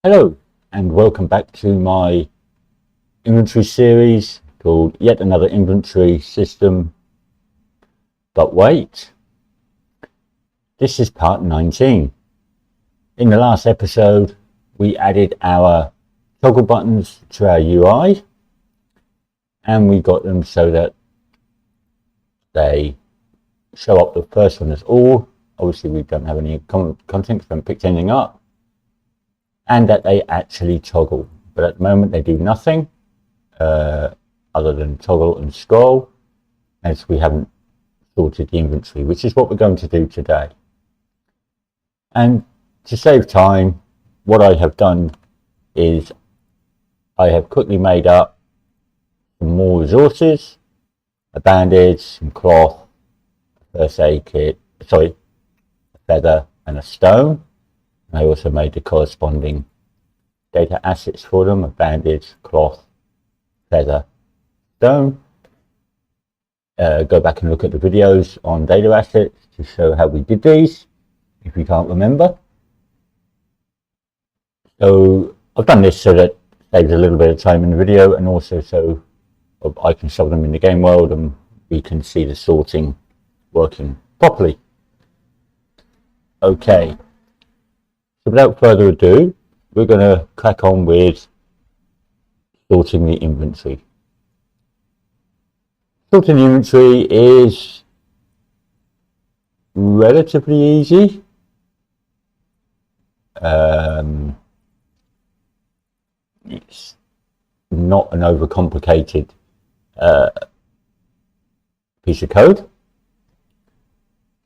Hello and welcome back to my inventory series called Yet Another Inventory System. But wait, this is part 19. In the last episode we added our toggle buttons to our UI and we got them so that they show up. The first one as all. Obviously we don't have any content, haven't picked anything up. And that they actually toggle, but at the moment they do nothing other than toggle and scroll, as we haven't sorted the inventory, which is what we're going to do today. And to save time, what I have done is I have quickly made up some more resources: a bandage, some cloth, a first aid kit, a feather and a stone. I also made the corresponding data assets for them: a bandage, cloth, feather, stone. Go back and look at the videos on data assets to show how we did these, if you can't remember. So I've done this so that it saves a little bit of time in the video, and also so I can show them in the game world and we can see the sorting working properly. Okay. So without further ado, we're going to crack on with sorting the inventory. Sorting the inventory is relatively easy. It's not an overcomplicated piece of code.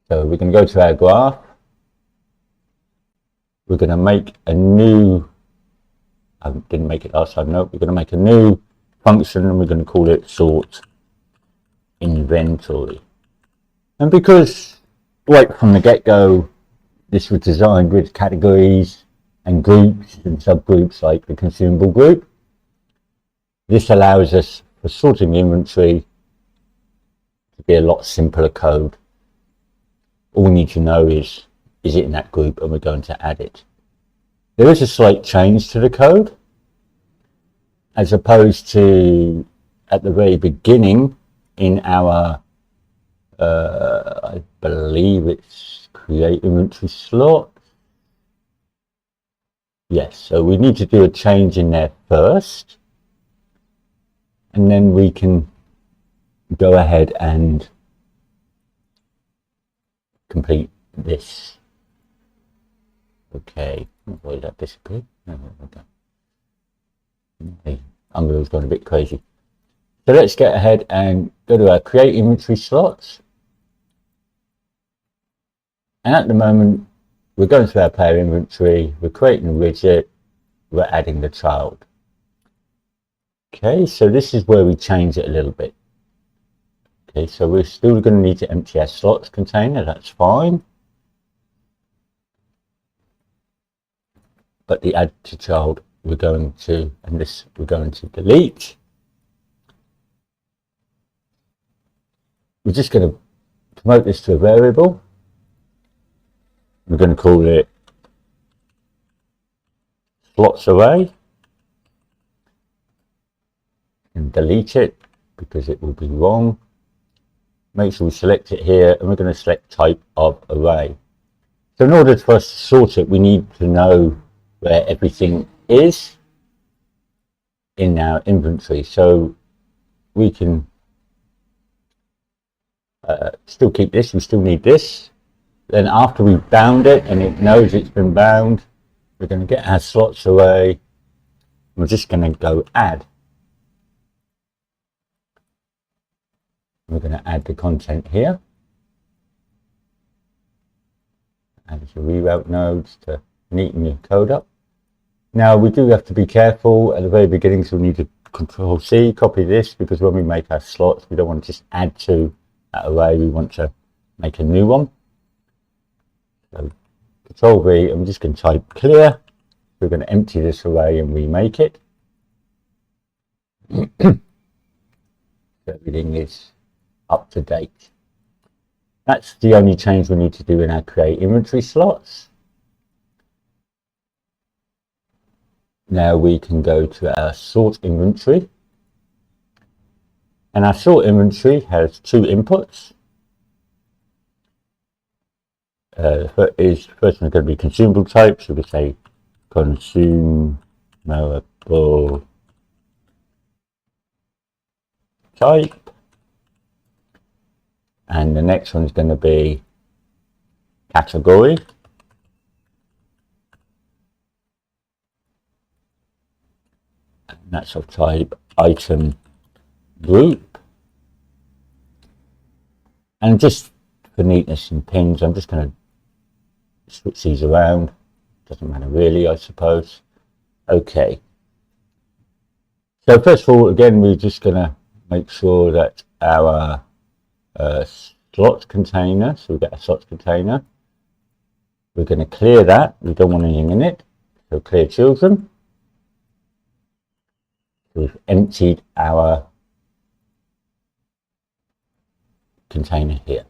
So we're going to go to our graph. We're going to make a new, I didn't make it last time, no, we're going to make a new function and we're going to call it sort inventory. And because right from the get-go this was designed with categories and groups and subgroups like the consumable group, this allows us for sorting the inventory to be a lot simpler code. All we need to know is it in that group, and we're going to add it. There is a slight change to the code, as opposed to at the very beginning in our, I believe it's create inventory slot. Yes, so we need to do a change in there first, and then we can go ahead and complete this. Okay, why did that disappear? No, okay. Unreal's gone a bit crazy. So let's get ahead and go to our create inventory slots. And at the moment, we're going through our player inventory, we're creating a widget, we're adding the child. Okay, so this is where we change it a little bit. Okay, so we're still going to need to empty our slots container, that's fine. But the add to child we're going to, and this we're going to delete. We're just going to promote this to a variable. We're going to call it slots array and delete it because it will be wrong. Make sure we select it here, and we're going to select type of array. So in order for us to sort it, we need to know where everything is in our inventory, so we can still keep this. We still need this. Then after we've bound it and it knows it's been bound, we're going to get our slots array. We're just going to go add. We're going to add the content here. Add the reroute nodes to neaten your code up. Now we do have to be careful at the very beginning, so we need to Control C, copy this, because when we make our slots, we don't want to just add to that array, we want to make a new one. So Control V, I'm just going to type clear. We're going to empty this array and remake it. So everything is up to date. That's the only change we need to do in our create inventory slots. Now we can go to our sort inventory. And our sort inventory has two inputs. First one is going to be consumable type, so we say consumable type. And the next one is going to be category. And that's of type item group. And just for neatness and pins, I'm just going to switch these around. Doesn't matter really, I suppose. Okay. So first of all, again, we're just going to make sure that our slots container, so we get a slots container, we're going to clear that. We don't want anything in it. So clear children. So we've emptied our container here.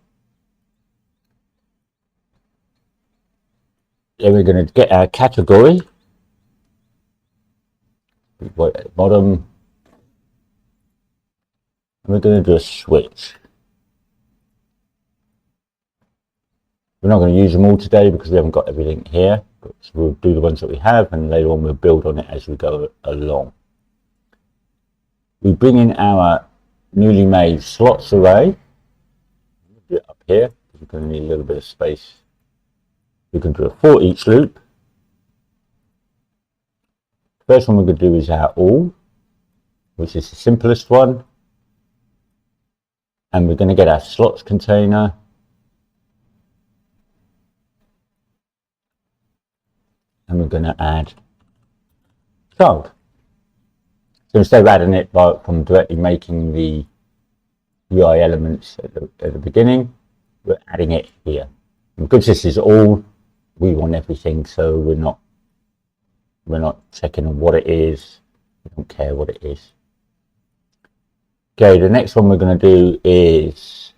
Then we're going to get our category right at the bottom, and we're going to do a switch. We're not going to use them all today because we haven't got everything here, but we'll do the ones that we have, and later on we'll build on it as we go along. We bring in our newly made slots array. Do it up here because we're going to need a little bit of space. We can do a for each loop. First one we're going to do is our all, which is the simplest one. And we're going to get our slots container. And we're going to add child. So instead of adding it from directly making the UI elements at the beginning, we're adding it here. And because this is all, we want everything, so we're not checking on what it is. We don't care what it is. Okay, the next one we're going to do is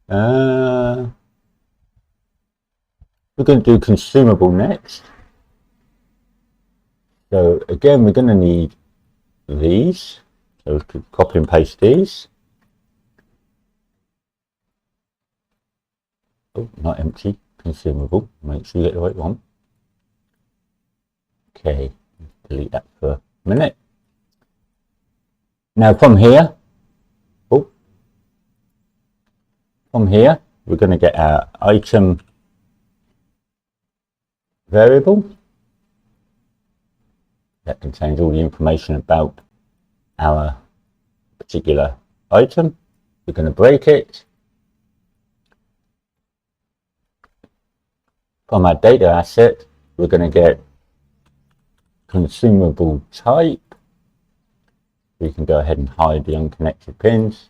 we're going to do consumable next. So again, we're going to need these. So we could copy and paste these. Oh, not empty, consumable. Make sure you get the right one. Okay, delete that for a minute. Now from here, we're going to get our item variable that contains all the information about our particular item. We're going to break it. From our data asset, we're going to get consumable type. We can go ahead and hide the unconnected pins.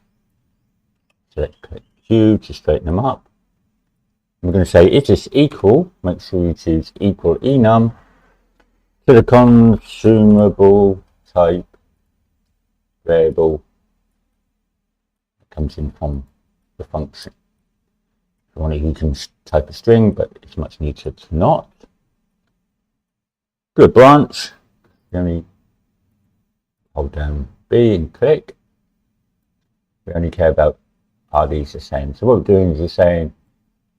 Select click Q to straighten them up. We're going to say is this equal, make sure you choose equal enum to the consumable type variable that comes in from the function. If you want to, you can type a string, but it's much neater to not. Do a branch. You only hold down B and click. We only care about are these the same. So what we're doing is we're saying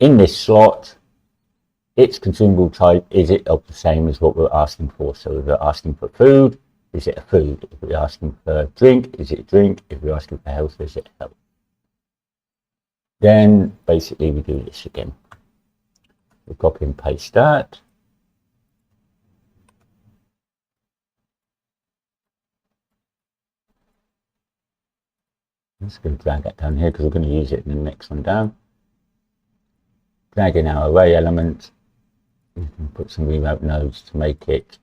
in this slot, its consumable type, is it of the same as what we're asking for? So if we're asking for food, is it a food? If we're asking for drink, is it a drink? If we're asking for health, is it health? Then basically we do this again. We copy and paste that. I'm just going to drag that down here because we're going to use it in the next one down. Drag in our array element. We can put some remote nodes to make it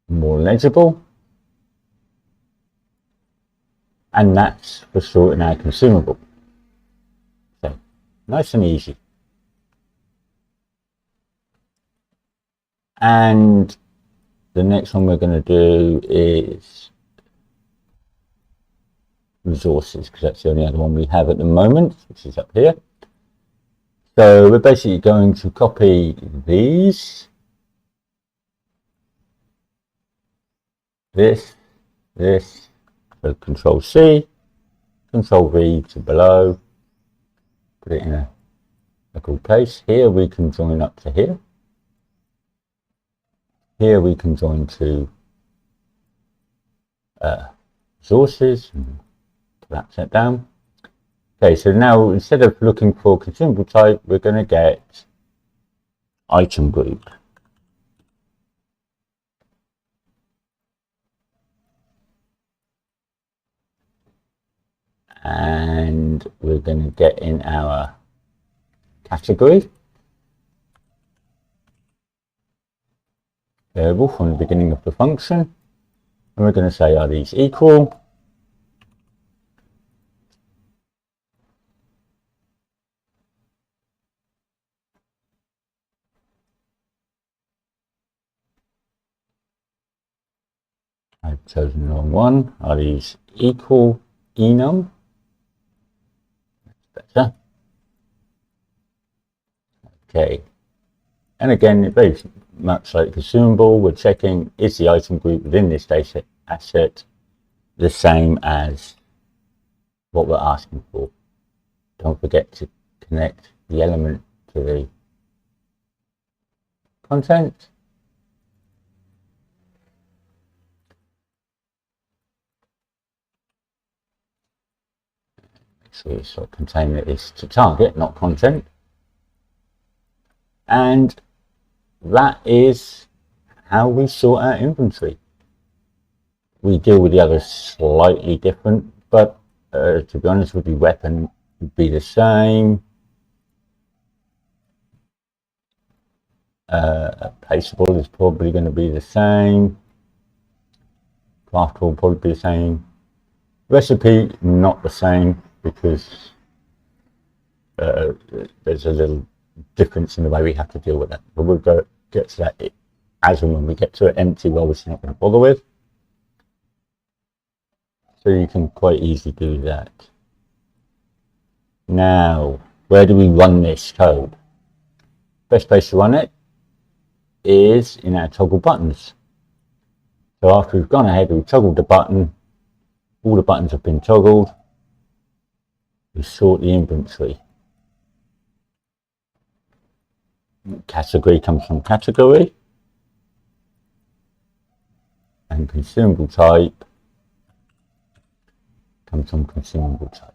more legible. And that's for sorting our consumable. So nice and easy. And the next one we're going to do is resources, because that's the only other one we have at the moment, which is up here. So we're basically going to copy these this, so Control C, Control V to below, put it in a good place. Here we can join up to here. Here we can join to resources, and put that set down. Okay, so now instead of looking for consumable type, we're going to get item group. And we're going to get in our category variable from the beginning of the function, and we're going to say, are these equal? I've chosen the wrong one. Are these equal enum? That's better. Okay. And again, very much like consumable, we're checking, is the item group within this data asset the same as what we're asking for? Don't forget to connect the element to the content. Make sure you sort of container is to target, not content. And that is how we sort our inventory. We deal with the others slightly different, but to be honest with you, weapon would be the same. Placeable is probably going to be the same. Craftable will probably be the same. Recipe, not the same, because there's a little difference in the way we have to deal with that. But we'll get to that as and when we get to it. Empty, we're obviously not going to bother with. So you can quite easily do that. Now, where do we run this code? Best place to run it is in our toggle buttons. So after we've gone ahead, we've toggled the button, all the buttons have been toggled, we sort the inventory. Category comes from category, and consumable type comes from consumable type.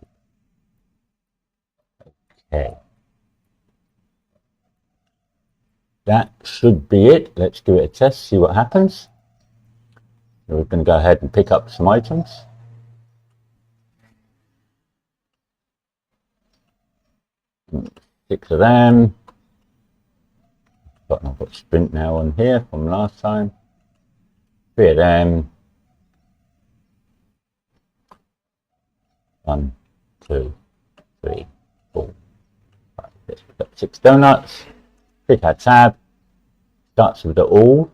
Okay. That should be it. Let's give it a test, see what happens. So we're going to go ahead and pick up some items. Six of them. I've got sprint now on here from last time. 3 of them. 1, 2, 3, 4, 5, 6. We've got 6 donuts. Click our tab. Starts with the all.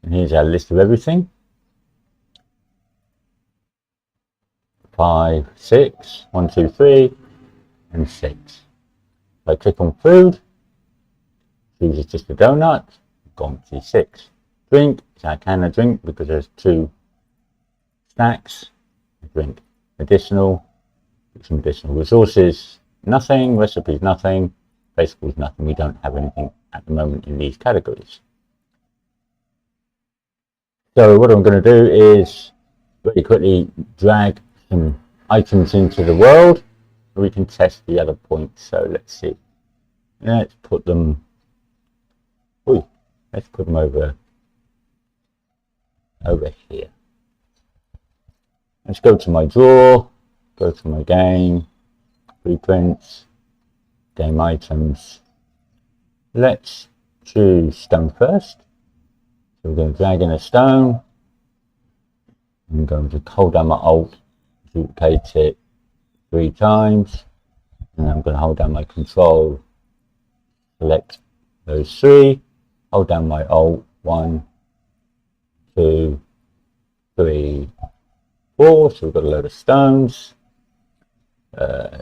And here's our list of everything. 5, 6, 1, 2, 3, and 6. If I click on food, food is just a donut, gone to 6. Drink, it's our can of drink because there's 2 snacks. Drink additional, some additional resources, nothing, recipes nothing, placeables nothing. We don't have anything at the moment in these categories. So what I'm going to do is very quickly drag some items into the world so we can test the other points. So let's see. Let's put them over here. Let's go to my drawer, go to my game, blueprints, game items. Let's choose stone first. So we're going to drag in a stone. I'm going to hold down my Alt, duplicate it 3 times, and I'm going to hold down my Control, select those 3, hold down my Alt, 1, 2, 3, 4. So we've got a load of stones.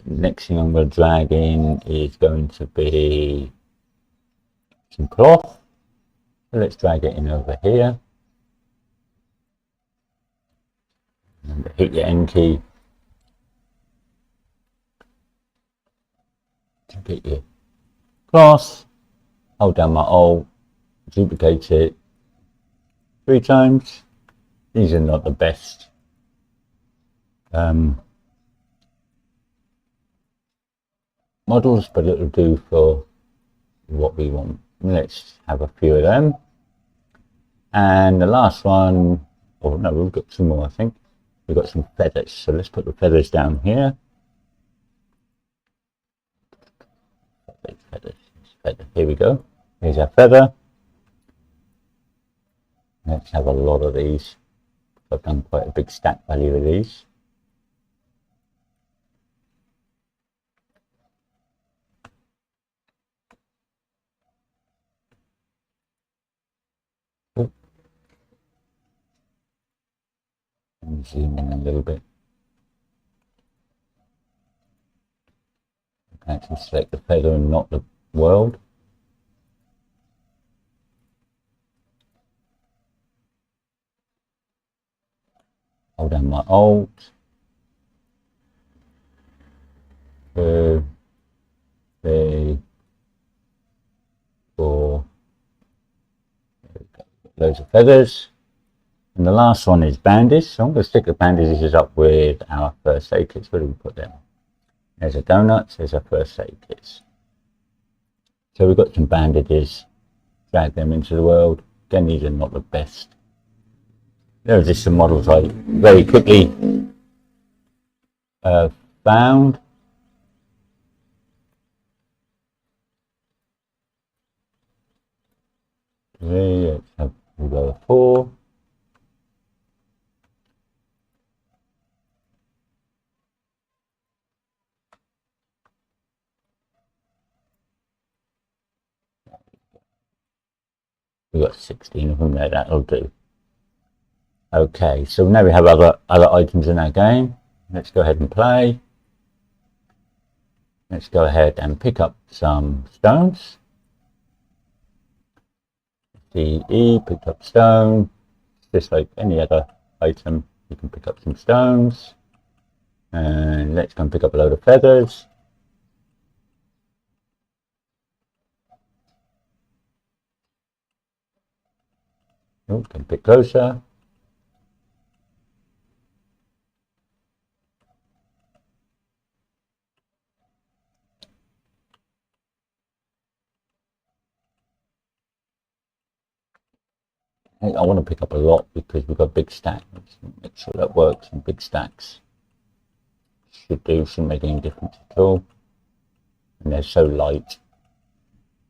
Next thing I'm going to drag in is going to be some cloth. So let's drag it in over here. hit your N key to get your cross, hold down my Alt, duplicate it 3 times. These are not the best models, but it'll do for what we want. Let's have a few of them. And the last one, oh no, we've got 2 more, I think. We've got some feathers, so let's put the feathers down here. Feather. Here we go. Here's our feather. Let's have a lot of these. I've done quite a big stack value of these. And zoom in a little bit. I can actually select the feather and not the world. Hold down my Alt. 2, 3, 4. Loads of feathers. And the last one is bandage. So I'm going to stick the bandages up with our first aid kits. Where do we put them? There's a donut, there's our first aid kits. So we've got some bandages, drag them into the world. Again, these are not the best. There are just some models I very quickly found. Let's have we go 4. We've got 16 of them there, that'll do. Okay, so now we have other items in our game. Let's go ahead and play. Let's go ahead and pick up some stones. E, picked up stone. Just like any other item, you can pick up some stones. And let's go and pick up a load of feathers. Oh, get a bit closer. I want to pick up a lot because we've got a big stack. Let's make sure that works. And big stacks shouldn't make any difference at all. And they're so light.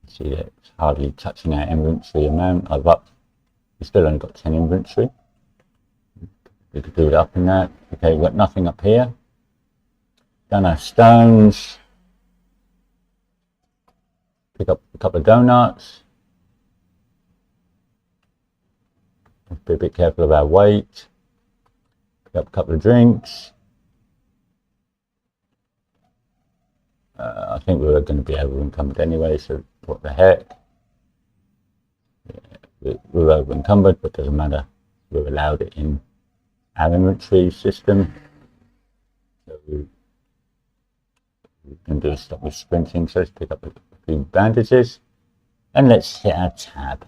See that it's hardly touching our inventory amount. We still only got 10 inventory. We could do it up in that. Okay, we've got nothing up here. Done our stones. Pick up a couple of donuts. Let's be a bit careful of our weight. Pick up a couple of drinks. I think we were going to be over encumbered anyway, so what the heck. Yeah, we're over encumbered, but doesn't matter. We've allowed it in our inventory system. So we can do stuff with sprinting. So let's pick up a few bandages and let's hit our tab.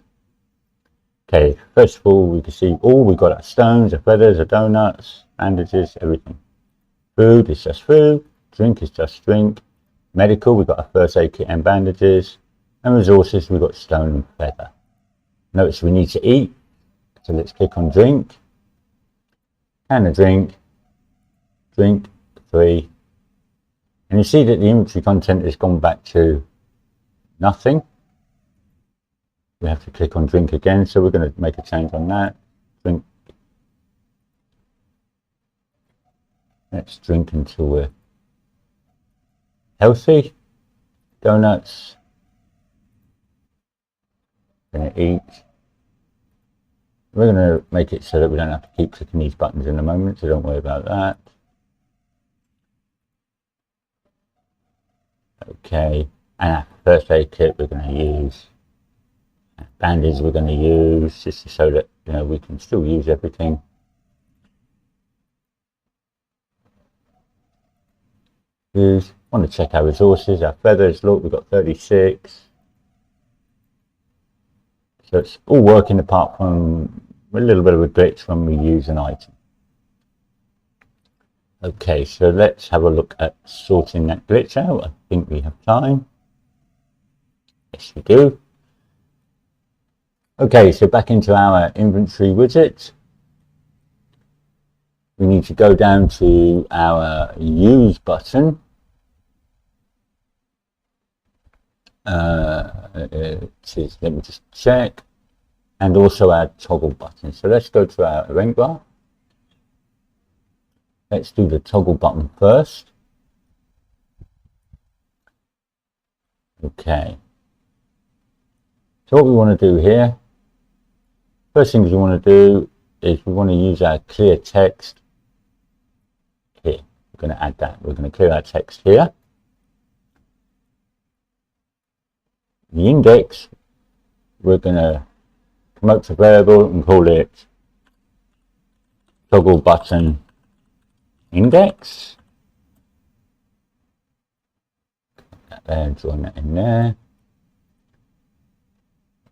Okay, first of all, we can see we've got our stones, our feathers, our donuts, bandages, everything. Food is just food, drink is just drink. Medical, we've got our first aid kit and bandages. And resources, we've got stone and feather. Notice we need to eat, so let's click on drink. And a drink, 3. And you see that the inventory content has gone back to nothing. We have to click on drink again, so we're going to make a change on that. Drink. Let's drink until we're healthy. Donuts. Going to eat. We're going to make it so that we don't have to keep clicking these buttons in a moment, so don't worry about that. Okay, and our first aid kit we're going to use. Bandages we're going to use just so that we can still use everything. is want to check our resources, our feathers. Look, we've got 36. So it's all working apart from a little bit of a glitch when we use an item. Okay, so let's have a look at sorting that glitch out. I think we have time. Yes, we do. Okay, so back into our inventory widget. We need to go down to our use button. Let me just check. And also our toggle button. So let's go to our event bar. Let's do the toggle button first. Okay. So what we want to do here, first thing we want to do is we want to use our clear text here. We're going to add that. We're going to clear our text here. The index, we're going to promote to variable and call it toggle button index. And join that in there.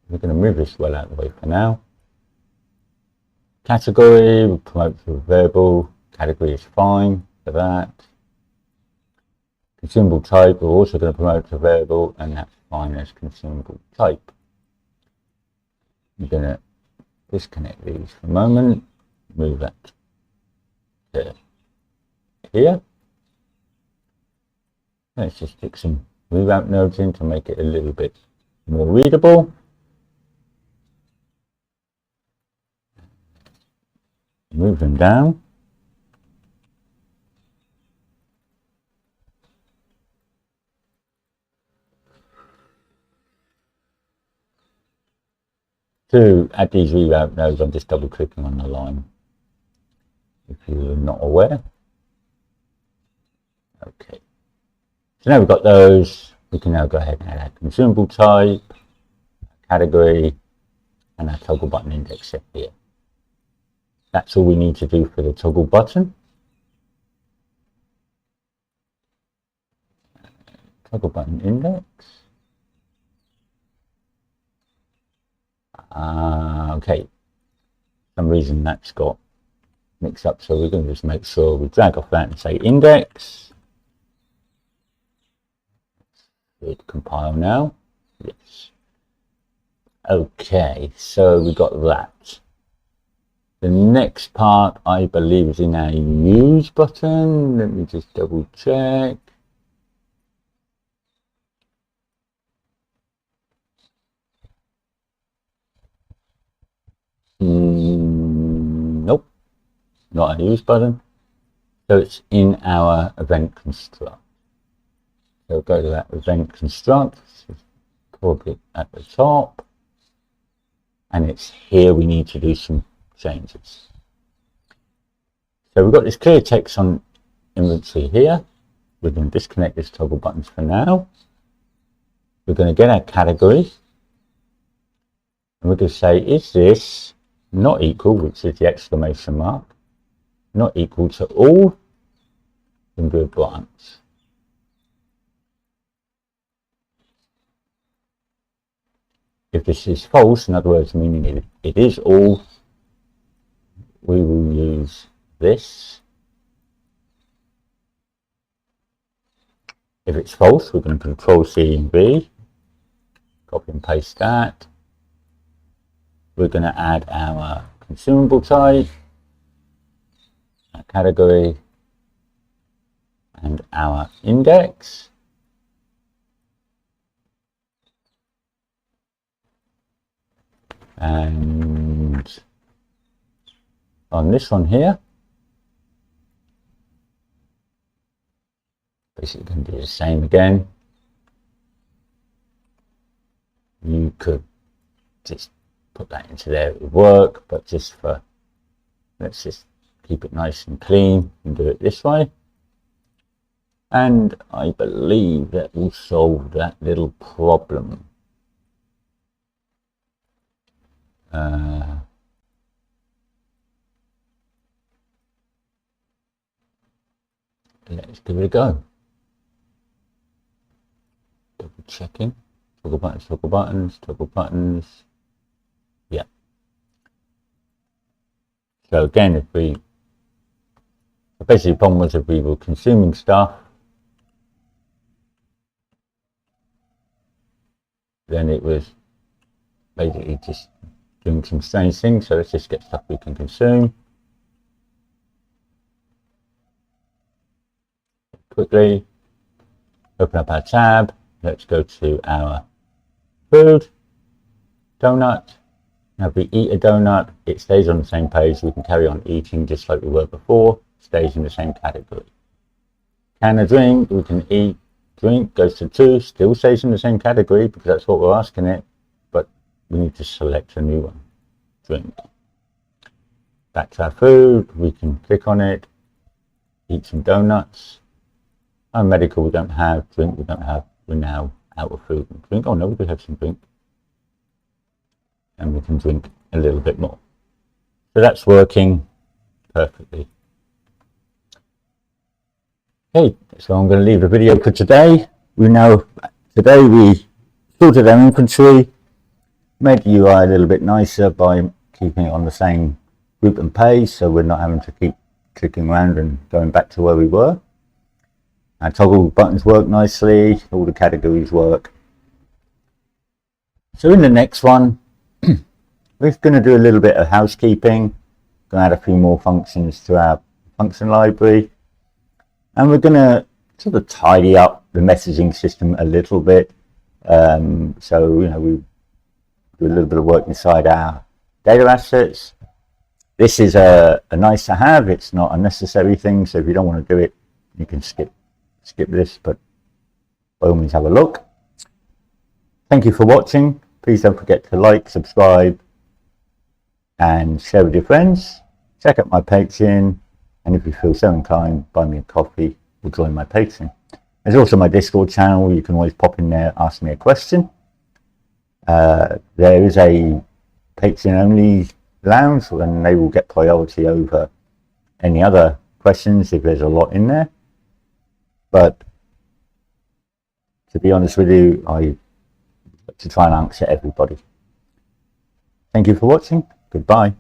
We're going to move this well out of the way for now. Category, we'll promote to variable. Category is fine for that. Consumable type, we're also going to promote to variable, and that's fine as consumable type. I'm going to disconnect these for a moment. Move that to here. Let's just stick some move out nodes in to make it a little bit more readable. Move them down. To add these reroute nodes, I'm just double clicking on the line if you're not aware. Okay. So now we've got those, we can now go ahead and add our consumable type, category, and our toggle button index set here. That's all we need to do for the toggle button. Toggle button index. Okay. For some reason that's got mixed up, so we're going to just make sure we drag off that and say index. Hit compile now. Yes. Okay, so we got that. The next part, I believe, is in our use button. Let me just double check. Nope, not a use button. So it's in our event construct. So go to that event construct, probably at the top. And it's here we need to do some changes. So we've got this clear text on inventory here. We're going to disconnect this toggle buttons for now. We're going to get our category. And we're going to say, is this not equal, which is the exclamation mark, not equal to all? And do a branch. If this is false, in other words, meaning it is all, we will use this. If it's false, we're going to Control C and V, copy and paste that. We're going to add our consumable type, our category, and our index. And on this one here, basically going to do the same again. You could just put that into there, it would work, but just for, let's just keep it nice and clean and do it this way. And I believe that will solve that little problem. Let's give it a go. checking. Toggle buttons, toggle buttons, toggle buttons. Yeah. So again, basically the problem was if we were consuming stuff, then it was basically just doing some strange things. So let's just get stuff we can consume. Quickly, open up our tab. Let's go to our food, donut. Now if we eat a donut, it stays on the same page. We can carry on eating just like we were before, stays in the same category. Can of drink, we can eat, drink, goes to 2, still stays in the same category because that's what we're asking it, but we need to select a new one, drink. Back to our food, we can click on it, eat some donuts. Our medical we don't have, drink we don't have, we're now out of food and drink. Oh no, we do have some drink. And we can drink a little bit more. So that's working perfectly. Okay, so I'm going to leave the video for today. Today we sorted our inventory, made the UI a little bit nicer by keeping it on the same group and page, so we're not having to keep clicking around and going back to where we were. Our toggle buttons work nicely, all the categories work. So in the next one, we're going to do a little bit of housekeeping, going to add a few more functions to our function library, and we're going to sort of tidy up the messaging system a little bit. So, we do a little bit of work inside our data assets. This is a nice to have, it's not a necessary thing, so if you don't want to do it, you can skip this, but by all means have a look. Thank you for watching. Please don't forget to like, subscribe, and share with your friends. Check out my Patreon, and if you feel so inclined, buy me a coffee or join my Patreon. There's also my Discord channel. You can always pop in there, ask me a question. There is a Patreon only lounge, and they will get priority over any other questions if there's a lot in there. But to be honest with you, I like to try and answer everybody. Thank you for watching. Goodbye.